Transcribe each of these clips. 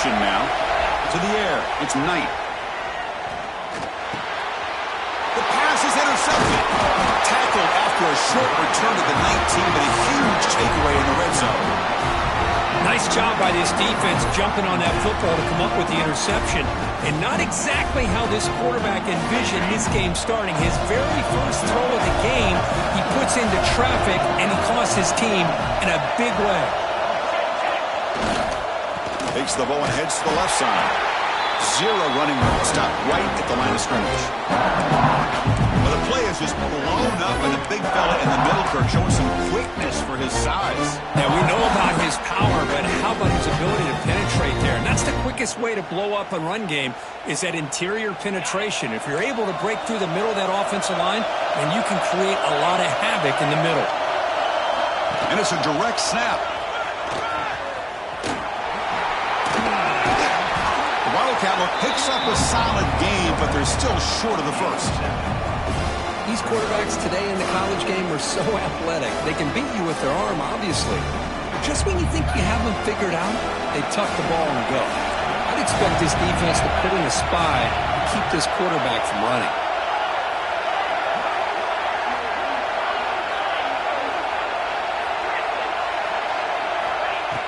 motion now. To the air. It's Knight. The pass is intercepted. Tackled after a short return to the 19, but a huge takeaway in the red zone. Nice job by this defense jumping on that football to come up with the interception. And not exactly how this quarterback envisioned this game starting. His very first throw of the game, he puts into traffic, and he costs his team in a big way. Takes the ball and heads to the left side. Zero running room. Stop right at the line of scrimmage. Well, the play is just blown up, and the big fella in the middle, Kirk, showing some quickness for his size. Yeah, we know about his power, but how about his ability to penetrate there? And that's the quickest way to blow up a run game, is that interior penetration. If you're able to break through the middle of that offensive line, then you can create a lot of havoc in the middle. And it's a direct snap. The Wildcat picks up a solid game, but they're still short of the first. These quarterbacks today in the college game are so athletic. They can beat you with their arm, obviously. Just when you think you have them figured out, they tuck the ball and go. I'd expect this defense to put in a spy to keep this quarterback from running.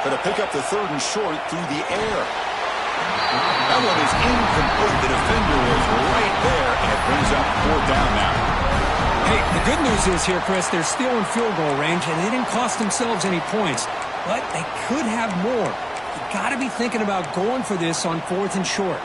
Going to pick up the 3rd and short through the air. That one is incomplete. The defender was right there, and it brings up 4th down now. Hey, the good news is here, Chris, they're still in field goal range, and they didn't cost themselves any points. But they could have more. You got to be thinking about going for this on 4th and short.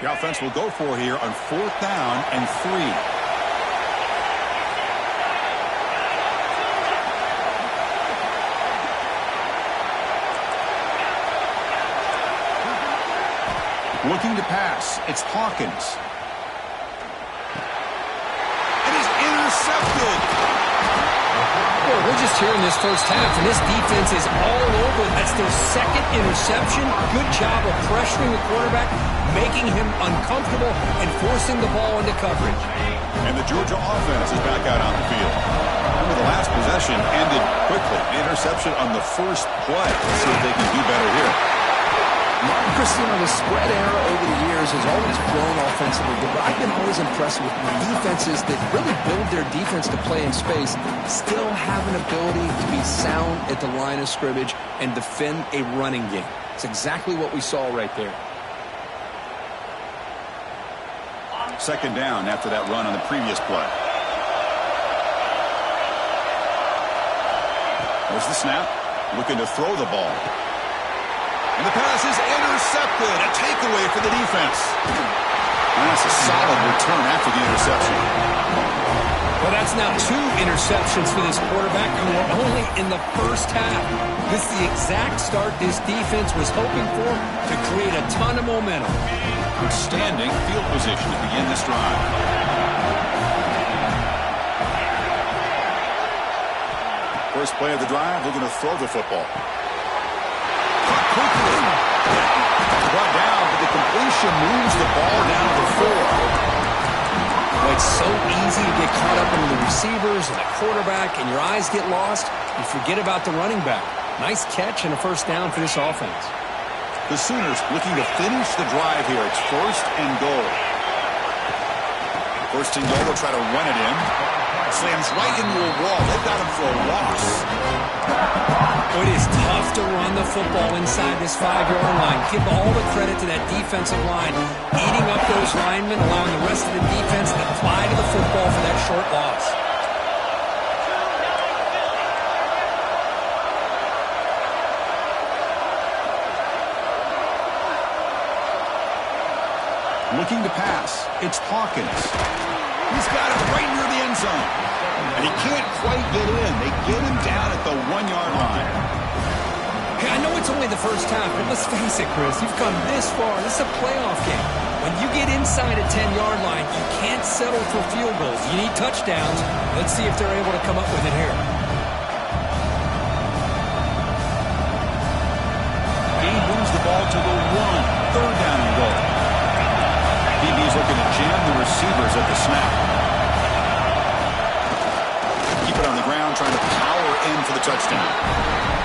The offense will go for here on 4th down and 3. Looking to pass. It's Hawkins. It is intercepted. Well, we're just here in this first half, and this defense is all over. That's their 2nd interception. Good job of pressuring the quarterback, making him uncomfortable, and forcing the ball into coverage. And the Georgia offense is back out on the field. Remember, the last possession ended quickly. The interception on the first play. Let's see if they can do better here. Christina, the spread era over the years has always grown offensively, but I've been always impressed with defenses that really build their defense to play in space, still have an ability to be sound at the line of scrimmage and defend a running game. It's exactly what we saw right there. 2nd down after that run on the previous play. There's the snap. Looking to throw the ball. And the pass is intercepted. A takeaway for the defense. And that's a solid return after the interception. Well, that's now 2 interceptions for this quarterback, and we're only in the first half. This is the exact start this defense was hoping for to create a ton of momentum. Outstanding field position to begin this drive. First play of the drive, looking to throw the football. Caught quickly. Brought down, but the completion moves the ball down to the 4. Well, it's so easy to get caught up in the receivers and the quarterback, and your eyes get lost. You forget about the running back. Nice catch and a first down for this offense. The Sooners looking to finish the drive here. It's 1st and goal. 1st and goal, they'll try to run it in. Slams right into a wall. They've got him for a loss. It is tough to run the football inside this 5-yard line. Give all the credit to that defensive line, eating up those linemen, allowing the rest of the defense to fly to the football for that short loss. Looking to pass. It's Hawkins. He's got it right near the end zone. And he can't quite get in. They get him down at the 1-yard line. Hey, I know it's only the first half, but let's face it, Chris. You've come this far. This is a playoff game. When you get inside a 10-yard line, you can't settle for field goals. You need touchdowns. Let's see if they're able to come up with it here. He moves the ball to the 1. Third down and goal. DB's looking to jam the receivers at the snap. Keep it on the ground, trying to power in for the touchdown.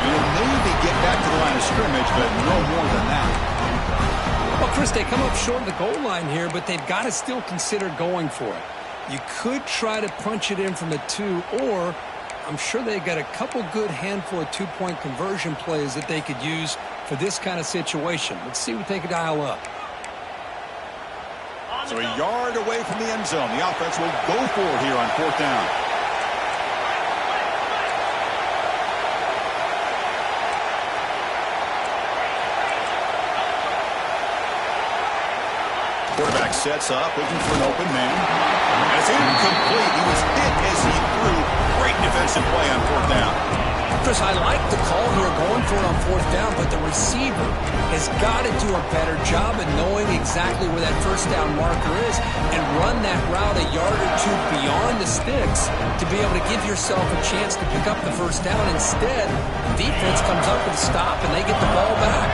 He'll maybe get back to the line of scrimmage, but no more than that. Well, Chris, they come up short of the goal line here, but they've got to still consider going for it. You could try to punch it in from the 2, or I'm sure they got a couple good handful of two-point conversion plays that they could use for this kind of situation. Let's see what they could dial up. So a yard away from the end zone. The offense will go for it here on 4th down. Quarterback sets up, looking for an open man. And it's incomplete. He was hit as he threw. Great defensive play on 4th down. Chris, I like the call here going for it on 4th down, but the receiver has got to do a better job of knowing exactly where that 1st down marker is and run that route a yard or 2 beyond the sticks to be able to give yourself a chance to pick up the 1st down. Instead, the defense comes up with a stop and they get the ball back.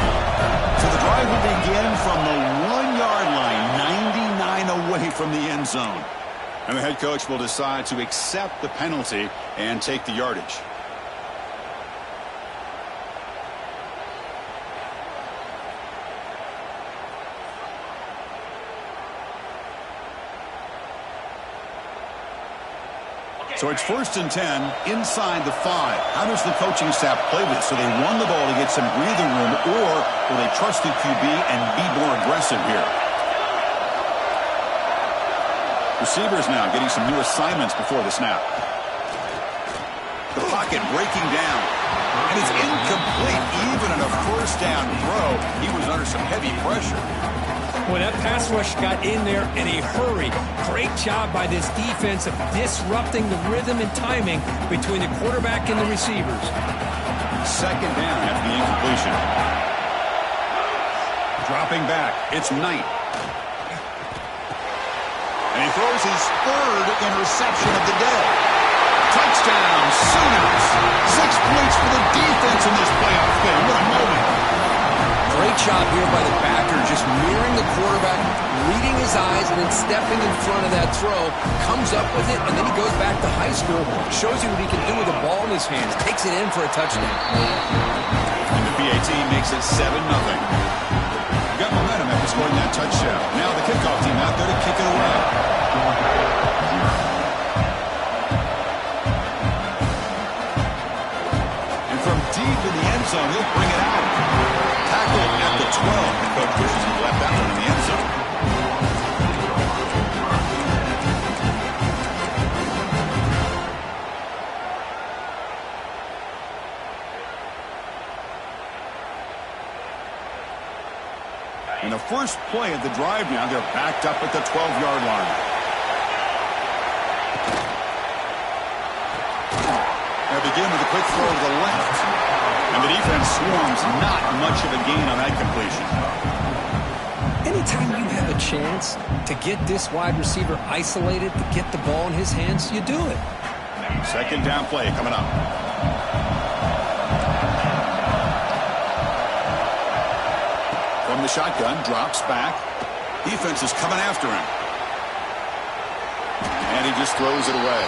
So the drive will begin from the 1-yard line, 99 away from the end zone. And the head coach will decide to accept the penalty and take the yardage. So it's 1st and 10 inside the 5. How does the coaching staff play this? So they run the ball to get some breathing room, or will they trust the QB and be more aggressive here? Receivers now getting some new assignments before the snap. The pocket breaking down. And it's incomplete. Even in a 1st down throw, he was under some heavy pressure. Well, that pass rush got in there in a hurry. Great job by this defense of disrupting the rhythm and timing between the quarterback and the receivers. 2nd down after the incompletion. Dropping back, it's Knight. And he throws his 3rd interception of the day. Touchdown, Sooners. 6 points for the defense in this playoff game. What a moment. Great job here by the backer, just mirroring the quarterback, reading his eyes, and then stepping in front of that throw, comes up with it, and then he goes back to high school, shows you what he can do with the ball in his hands, takes it in for a touchdown. And the PAT makes it 7-0. Got momentum after scoring that touchdown. Now the kickoff team out there to kick it away. And from deep in the end zone, he'll bring it out. Tackle at the 12. The coach wishes he left that one in the end zone. In the first play of the drive now, they're backed up at the 12-yard line. They begin with a quick throw to the left. And the defense swarms, not much of a gain on that completion. Anytime you have a chance to get this wide receiver isolated, to get the ball in his hands, you do it. 2nd down play coming up. From the shotgun, drops back. Defense is coming after him. And he just throws it away.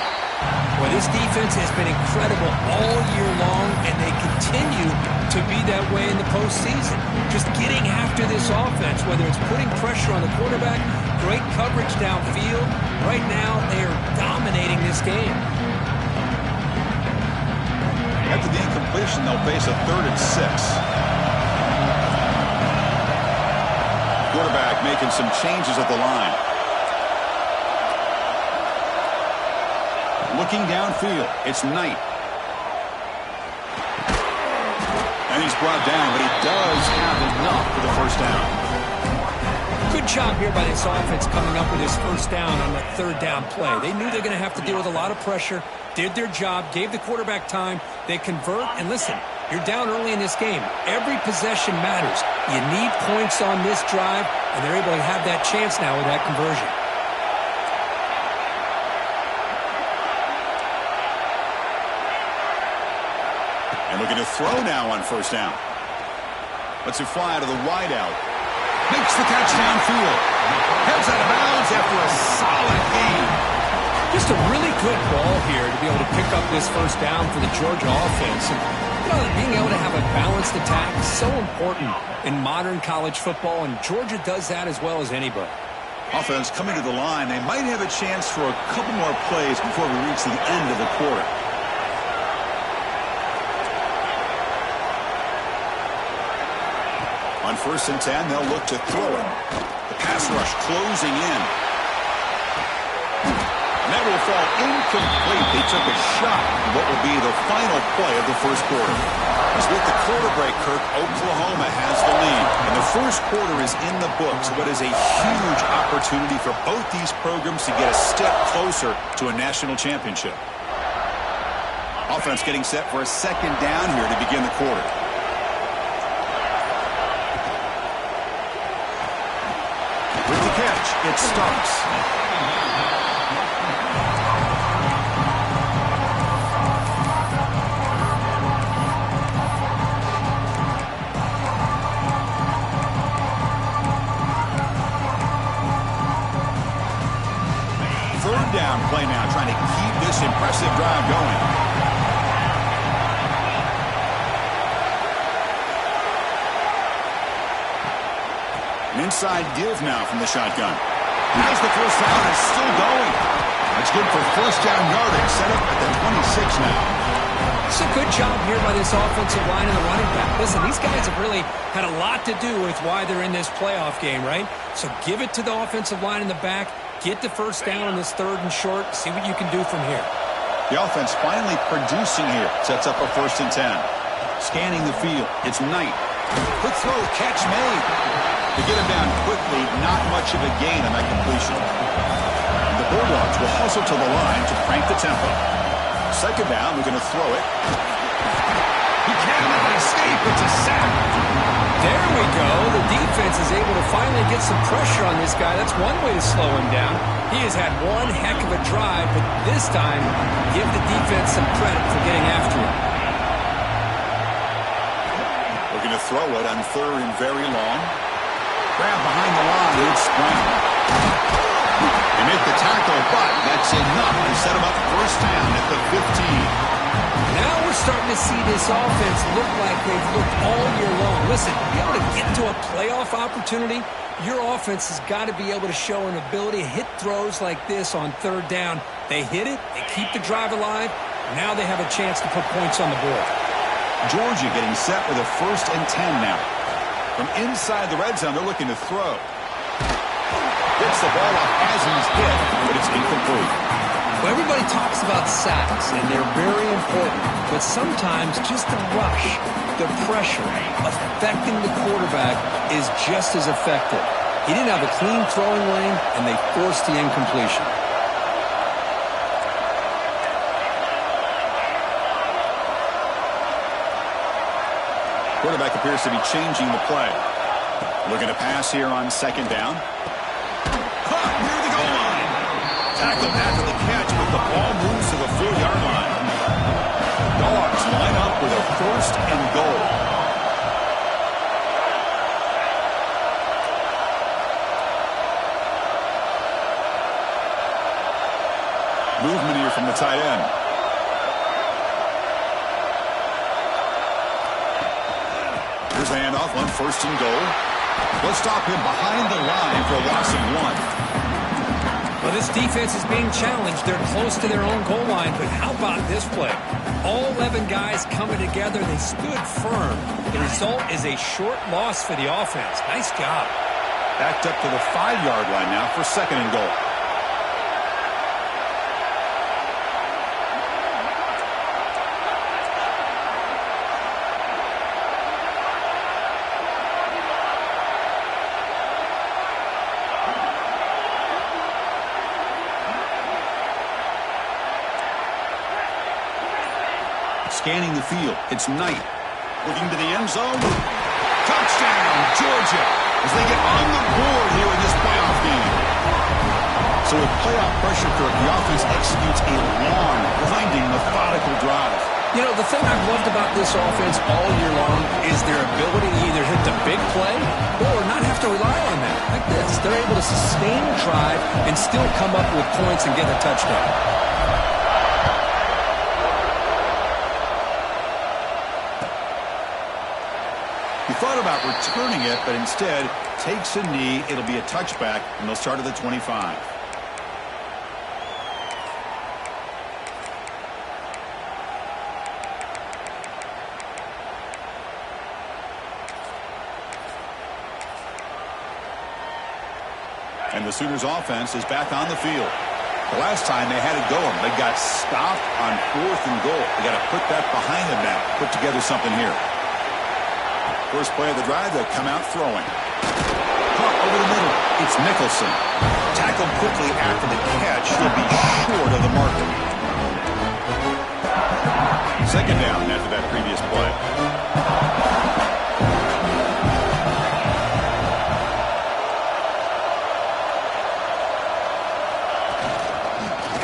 Well, this defense has been incredible all year long, and they continue to be that way in the postseason. Just getting after this offense, whether it's putting pressure on the quarterback, great coverage downfield. Right now, they are dominating this game. After the incompletion, they'll face a 3rd and 6. Quarterback making some changes at the line. Looking downfield, it's Knight. And he's brought down, but he does have enough for the 1st down. Good job here by this offense coming up with his 1st down on the 3rd down play. They knew they were going to have to deal with a lot of pressure, did their job, gave the quarterback time. They convert, and listen, you're down early in this game. Every possession matters. You need points on this drive, and they're able to have that chance now with that conversion. And looking to throw now on 1st down. Lets it fly to the wideout. Makes the catch downfield. Heads out of bounds after a solid gain. Just a really good ball here to be able to pick up this first down for the Georgia offense. And, being able to have a balanced attack is so important in modern college football, and Georgia does that as well as anybody. Offense coming to the line. They might have a chance for a couple more plays before we reach the end of the quarter. On 1st and 10, they'll look to throw it. The pass rush closing in. And that will fall incomplete. They took a shot at what will be the final play of the first quarter. As with the quarter break, Kirk, Oklahoma has the lead. And the first quarter is in the books. What is a huge opportunity for both these programs to get a step closer to a national championship. Offense getting set for a second down here to begin the quarter. With the catch, it stops. Third down play now, trying to keep this impressive drive going. An inside give now from the shotgun. Has the first down, is still going. That's good for first down yardage. Set up at the 26 now. It's a good job here by this offensive line and the running back. Listen, these guys have really had a lot to do with why they're in this playoff game, right? So give it to the offensive line in the back. Get the first down on this 3rd and short. See what you can do from here. The offense finally producing here. Sets up a 1st and 10. Scanning the field. It's Knight. Quick throw, catch made. To get him down quickly, not much of a gain on that completion. The Bulldogs will hustle to the line to crank the tempo. Second down, we're going to throw it. He cannot escape. It's a sack. There we go. The defense is able to finally get some pressure on this guy. That's one way to slow him down. He has had one heck of a drive, but this time, give the defense some credit for getting after him. We're going to throw it on 3rd and very long. Grab behind the line. It's Brown. They make the tackle, but that's enough to set him up first down at the 15. Now we're starting to see this offense look like they've looked all year long. Listen, to be able to get to a playoff opportunity, your offense has got to be able to show an ability to hit throws like this on 3rd down. They hit it, they keep the drive alive. Now they have a chance to put points on the board. Georgia getting set with a 1st and 10 now. From inside the red zone, they're looking to throw. Gets the ball off as he's hit, but it's incomplete. Well, everybody talks about sacks, and they're very important. But sometimes just the rush, the pressure, affecting the quarterback is just as effective. He didn't have a clean throwing lane, and they forced the incompletion. Quarterback appears to be changing the play. Looking to pass here on 2nd down. Caught near the goal line. Tackled after the catch, but the ball moves to the 4-yard line. Dogs line up with a 1st and goal. Movement here from the tight end. Here's the handoff on 1st and goal. Let's stop him behind the line for a loss of 1. Well, this defense is being challenged. They're close to their own goal line, but how about this play? All 11 guys coming together. They stood firm. The result is a short loss for the offense. Nice job. Backed up to the 5-yard line now for 2nd and goal. Scanning the field. It's Knight. Looking to the end zone. Touchdown, Georgia, as they get on the board here in this playoff game. So with playoff pressure, Kirk, the offense executes a long, grinding, methodical drive. You know, the thing I've loved about this offense all year long is their ability to either hit the big play or not have to rely on that. Like this, they're able to sustain a drive and still come up with points and get a touchdown. He thought about returning it, but instead takes a knee. It'll be a touchback, and they'll start at the 25. And the Sooners offense is back on the field. The last time they had it going, they got stopped on 4th and goal. They got to put that behind them now. Put together something here. First play of the drive, they'll come out throwing. Caught over the middle. It's Nicholson. Tackled quickly after the catch. He'll be short of the marker. Second down after that previous play.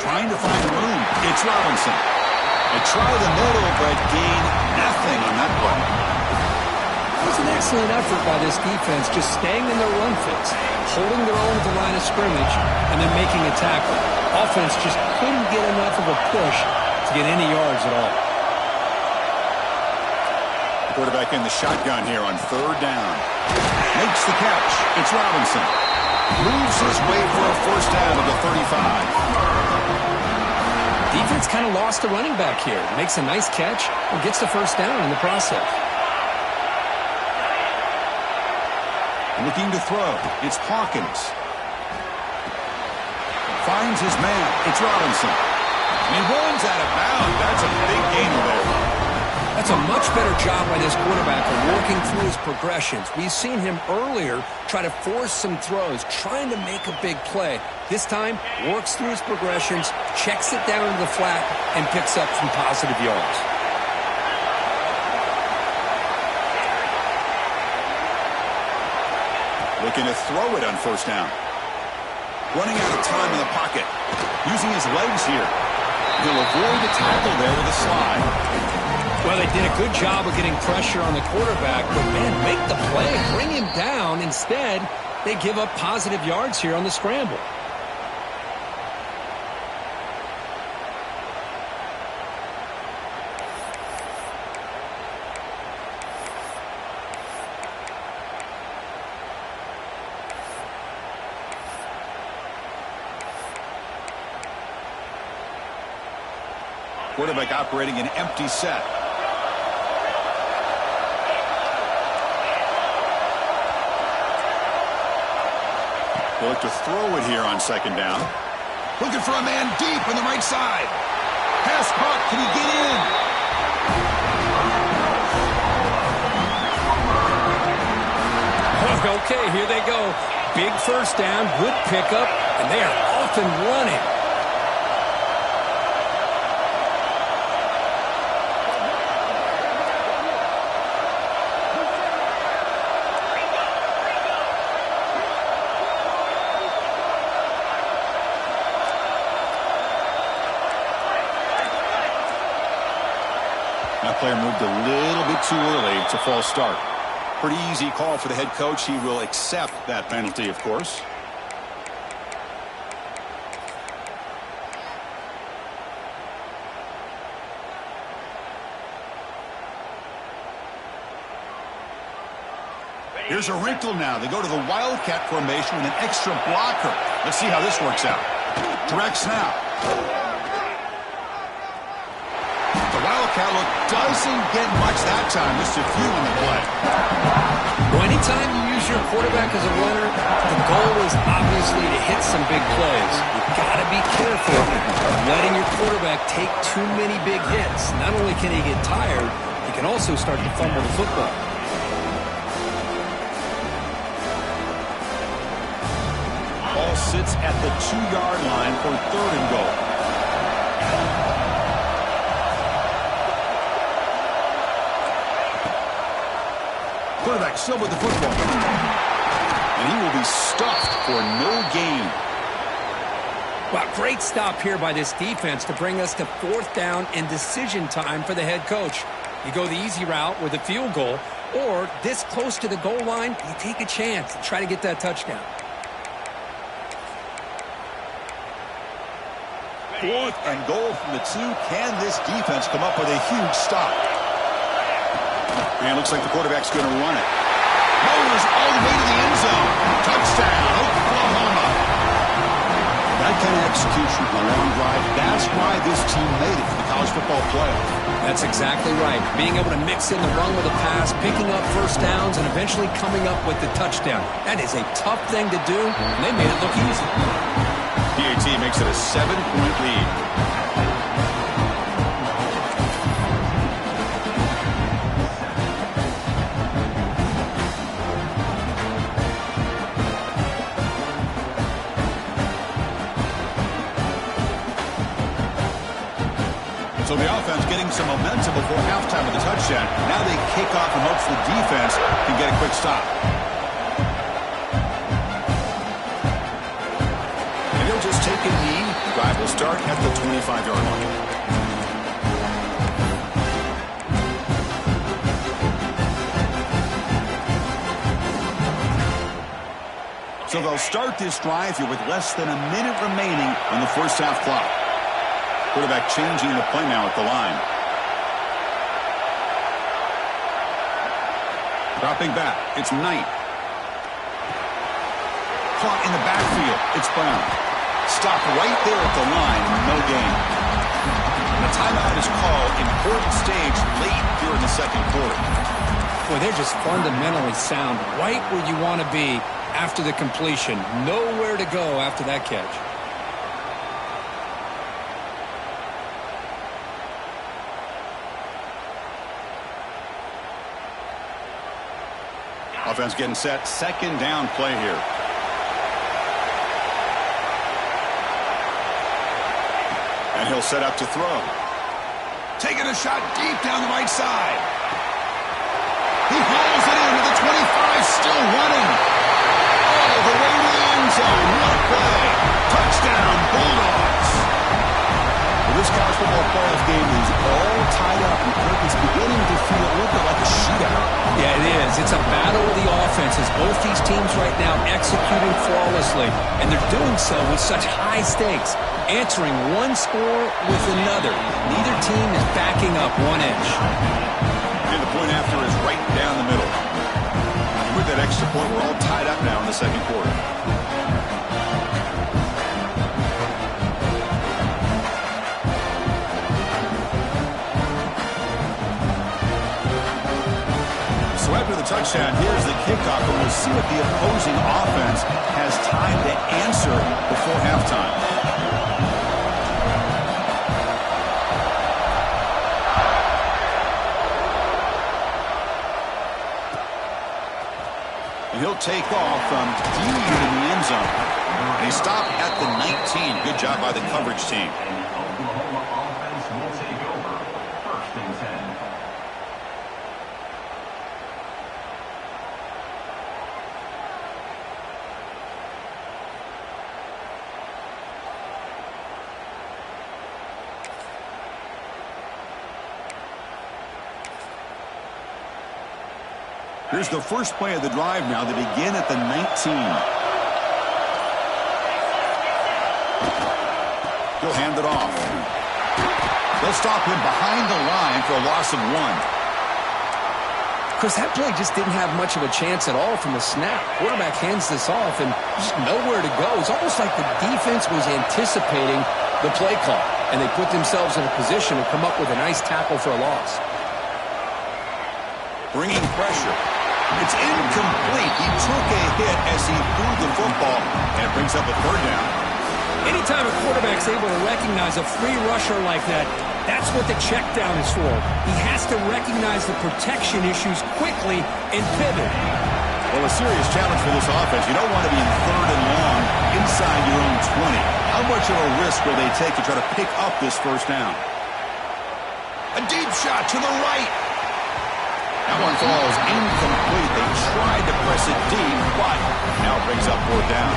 Trying to find room. It's Robinson. They try the middle, but gain nothing on that play. It was an excellent effort by this defense, just staying in their run fits, holding their own at the line of scrimmage, and then making a tackle. Offense just couldn't get enough of a push to get any yards at all. The quarterback in the shotgun here on 3rd down. Makes the catch. It's Robinson. Moves his way for a first down to the 35. Defense kind of lost the running back here. Makes a nice catch and gets the first down in the process. Looking to throw. It's Hawkins. Finds his man. It's Robinson. And he runs out of bounds. That's a big gainer there. That's a much better job by this quarterback of working through his progressions. We've seen him earlier try to force some throws, trying to make a big play. This time, works through his progressions, checks it down to the flat, and picks up some positive yards. Looking to throw it on first down. Running out of time in the pocket. Using his legs here. He'll avoid the tackle there with a slide. Well, they did a good job of getting pressure on the quarterback, but, man, make the play, bring him down. Instead, they give up positive yards here on the scramble. Quarterback operating an empty set. They'll look to throw it here on second down. Looking for a man deep on the right side. Pass caught. Can he get in? Okay, here they go. Big first down, good pickup, and they are off and running. That player moved a little bit too early. It's a false start. Pretty easy call for the head coach. He will accept that penalty, of course. Here's a wrinkle now. They go to the Wildcat formation with an extra blocker. Let's see how this works out. Direct snap. The Wildcat look doesn't get much that time. Just a few in the play. Well, anytime you use your quarterback as a runner, the goal is obviously to hit some big plays. You've got to be careful of letting your quarterback take too many big hits. Not only can he get tired, he can also start to fumble the football. Ball sits at the 2-yard line for 3rd and goal. Quarterback still with the football. And he will be stuffed for no gain. Well, great stop here by this defense to bring us to 4th down and decision time for the head coach. You go the easy route with a field goal, or this close to the goal line, you take a chance and try to get that touchdown. 4th and goal from the 2. Can this defense come up with a huge stop? And it looks like the quarterback's going to run it. Motors all the way to the end zone. Touchdown, Oklahoma. That kind of execution on a long drive, that's why this team made it for the college football playoff. That's exactly right. Being able to mix in the run with a pass, picking up first downs, and eventually coming up with the touchdown. That is a tough thing to do, and they made it look easy. PAT makes it a 7-point lead. So the offense getting some momentum before halftime with the touchdown. Now they kick off and hopes the defense can get a quick stop. And he'll just take a knee. Drive will start at the 25-yard line. So they'll start this drive here with less than a minute remaining on the first half clock. Quarterback changing the play now at the line. Dropping back. It's Knight. Caught in the backfield. It's Brown. Stopped right there at the line. No gain. And the timeout is called. Important stage late here in the second quarter. Boy, they're just fundamentally sound. Right where you want to be after the completion. Nowhere to go after that catch. Offense getting set. Second down play here. And he'll set up to throw. Taking a shot deep down the right side. He hauls it in to the 25, still running. All the way to the end zone. What a play. Touchdown, Bulldogs. Well, this college football playoff game is all tied up. It's beginning to feel a little bit like a shootout. Yeah, it is. It's a battle of the offenses. Both these teams right now executing flawlessly, and they're doing so with such high stakes, answering one score with another. Neither team is backing up 1 inch. And the point after is right down the middle. With that extra point, we're all tied up now in the second quarter. So after the touchdown, here's the kickoff, and we'll see what the opposing offense has time to answer before halftime. And he'll take off from deep in the end zone. And he stopped at the 19. Good job by the coverage team. Here's the first play of the drive now. They begin at the 19. He'll hand it off. They'll stop him behind the line for a loss of 1. Chris, that play just didn't have much of a chance at all from the snap. Quarterback hands this off and just nowhere to go. It's almost like the defense was anticipating the play call, and they put themselves in a position to come up with a nice tackle for a loss. Bringing pressure. It's incomplete. He took a hit as he threw the football, and it brings up a 3rd down. Anytime a quarterback's able to recognize a free rusher like that, that's what the check down is for. He has to recognize the protection issues quickly and pivot. Well, a serious challenge for this offense. You don't want to be in 3rd and long inside your own 20. How much of a risk will they take to try to pick up this first down? A deep shot to the right. That one falls incomplete. They tried to press it deep, but now it brings up 4th down.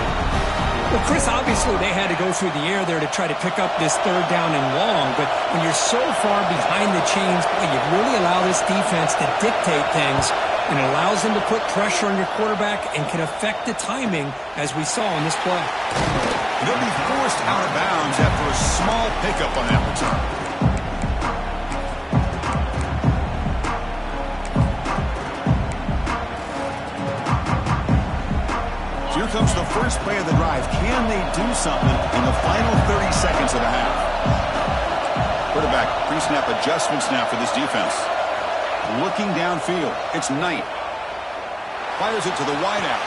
Well, Chris, obviously they had to go through the air there to try to pick up this third down and long, but when you're so far behind the chains, you really allow this defense to dictate things, and it allows them to put pressure on your quarterback and can affect the timing, as we saw in this play. They'll be forced out of bounds after a small pickup on that return. Here comes the first play of the drive. Can they do something in the final 30 seconds of the half? Quarterback pre-snap adjustments now for this defense. Looking downfield. It's Knight. Fires it to the wideout.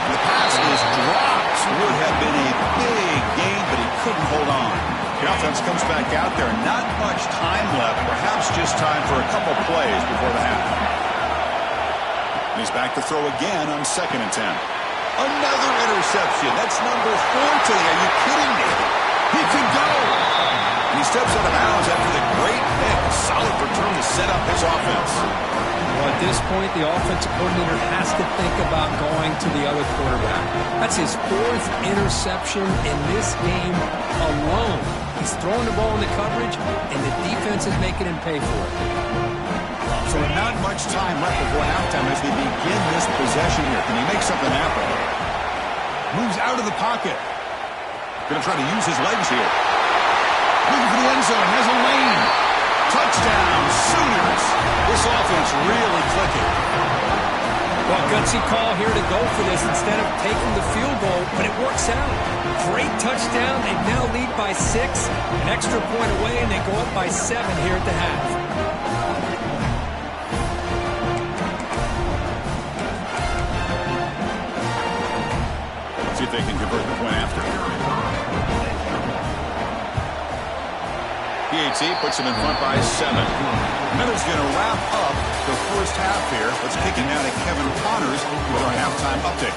And the pass is dropped. Would have been a big gain, but he couldn't hold on. The offense comes back out there. Not much time left. Perhaps just time for a couple plays before the half. And he's back to throw again on 2nd and 10. Another interception. That's number 4 today. Are you kidding me? He could go. And he steps out of bounds after the great pick. A solid return to set up his offense. Well, at this point, the offensive coordinator has to think about going to the other quarterback. That's his 4th interception in this game alone. He's throwing the ball in the coverage, and the defense is making him pay for it. So not much time left before halftime as they begin this possession here. Can he make something happen? Moves out of the pocket. Going to try to use his legs here. Looking for the end zone. Has a lane. Touchdown, Sooners. This offense really clicking. Well, gutsy call here to go for this instead of taking the field goal, but it works out. Great touchdown. They now lead by 6. An extra point away, and they go up by 7 here at the half. See if they can convert the point after. PAT puts them in front by 7. Miller's going to wrap up the first half here. Let's kick it now to Kevin Connors with our halftime update.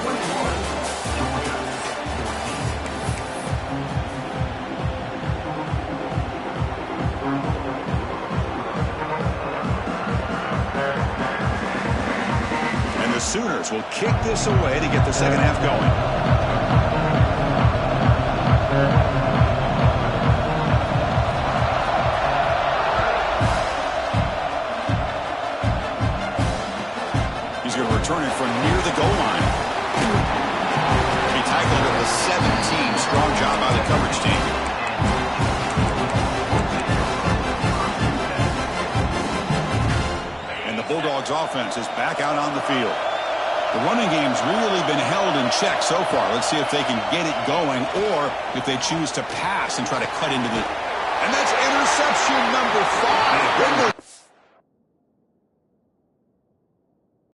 And the Sooners will kick this away to get the second half going. He's going to return it from near the goal line. He tackled at the 17. Strong job by the coverage team. And the Bulldogs offense is back out on the field. The running game's really been held in check so far. Let's see if they can get it going or if they choose to pass and try to cut into the... And that's interception number 5. Then they'll